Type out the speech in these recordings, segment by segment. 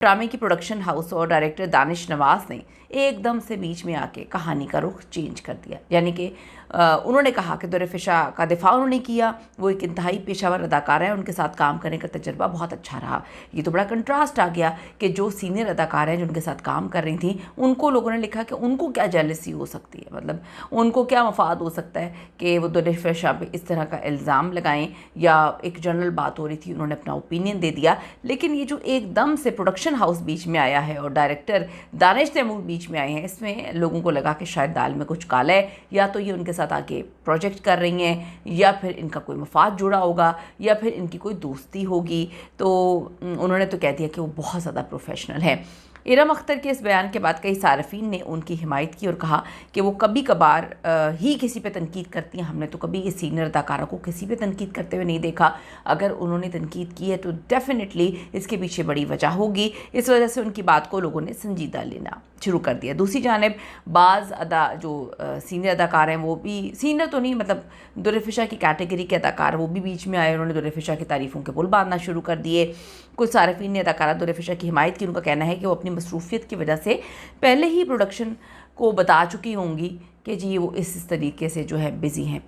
ड्रामे की production house और डायरेक्टर दानिश नवाज ने एकदम से बीच में आके कहानी का रुख चेंज कर दिया। यानी कि उन्होंने कहा कि दुर्रफिशा का दिफा उन्होंने किया, वो एक इंतहाई पेशावर अदाकार है, उनके साथ काम करने का तजर्बा बहुत अच्छा रहा। ये तो बड़ा कंट्रास्ट आ गया कि जो सीनियर अदाकार हैं जिनके साथ काम कर रही थी, उनको लोगों ने लिखा कि उनको क्या जेलसी हो सकती है, मतलब उनको क्या मफाद हो सकता है कि वो दुर्रफिशा पे इस तरह का इल्ज़ाम लगाएं, या एक जनरल बात हो रही थी, उन्होंने अपना ओपिनियन दे दिया। लेकिन ये जो एकदम से प्रोडक्शन हाउस बीच में आया है और डायरेक्टर दानिश तैमूर बीच में आए हैं, इसमें लोगों को लगा कि शायद दाल में कुछ काला है, या तो ये उनके साथ आके प्रोजेक्ट कर रही हैं, या फिर इनका कोई मफाद जुड़ा होगा, या फिर इनकी कोई दोस्ती होगी। तो उन्होंने तो कह दिया कि वो बहुत ज़्यादा प्रोफेशनल है। इरम अख्तर के इस बयान के बाद कई सार्फिन ने उनकी हिमायत की और कहा कि वो कभी कभार ही किसी पे तनकीद करती हैं, हमने तो कभी ये सीनियर अदाकारा को किसी पे तनकीद करते हुए नहीं देखा। अगर उन्होंने तनकीद की है तो डेफिनेटली इसके पीछे बड़ी वजह होगी, इस वजह से उनकी बात को लोगों ने संजीदा लेना शुरू कर दिया। दूसरी जानिब बाज़ जो सीनियर अदाकार हैं, वो भी सीनियर तो नहीं, मतलब दुर्रफिशा की कैटेगरी के अदाकार, वो भी बीच में आए, उन्होंने दुर्रफिशा की तारीफ़ों के पुल बांधना शुरू कर दिए। कुछ सार्फिन ने अदाकारा दुर्रफिशा की हिमायत की। उनका कहना है कि वो अपनी मसरूफियत की वजह से पहले ही प्रोडक्शन को बता चुकी होंगी कि जी वो इस तरीके से जो है बिज़ी हैं।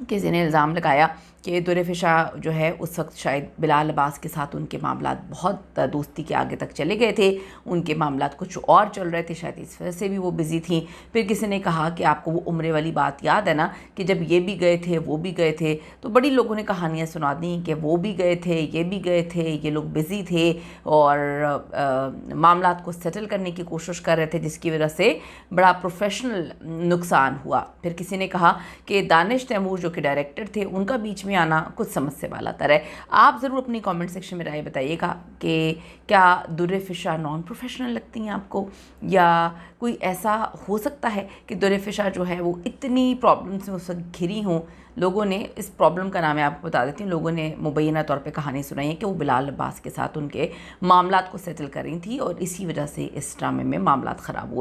किसी ने इल्ज़ाम लगाया कि दुर्रफिशा जो है उस वक्त शायद बिलाल अब्बास के साथ उनके मामलात बहुत दोस्ती के आगे तक चले गए थे, उनके मामलात कुछ और चल रहे थे, शायद इस वजह से भी वो बिज़ी थी। फिर किसी ने कहा कि आपको वो उम्रे वाली बात याद है ना, कि जब ये भी गए थे वो भी गए थे, तो बड़ी लोगों ने कहानियाँ सुना दी कि वो भी गए थे, ये भी गए थे, ये लोग बिज़ी थे और मामलात को सेटल करने की कोशिश कर रहे थे, जिसकी वजह से बड़ा प्रोफेशनल नुकसान हुआ। फिर किसी ने कहा कि दानिश तैमूर जो कि डायरेक्टर थे, उनका बीच में आना कुछ समस्या वाला तरह है। आप ज़रूर अपनी कमेंट सेक्शन में राय बताइएगा कि क्या दुर्रफिशा नॉन प्रोफेशनल लगती हैं आपको, या कोई ऐसा हो सकता है कि दुर्रफिशा जो है वो इतनी प्रॉब्लम से उस वक्त घिरी हों। लोगों ने इस प्रॉब्लम का नाम मैं आपको बता देती हूँ, लोगों ने मुबैना तौर पे कहानी सुनाई है कि वो बिलाल अब्बास के साथ उनके मामलात को सेटल कर रही थी और इसी वजह से इस ड्रामे में मामलात ख़राब हुए।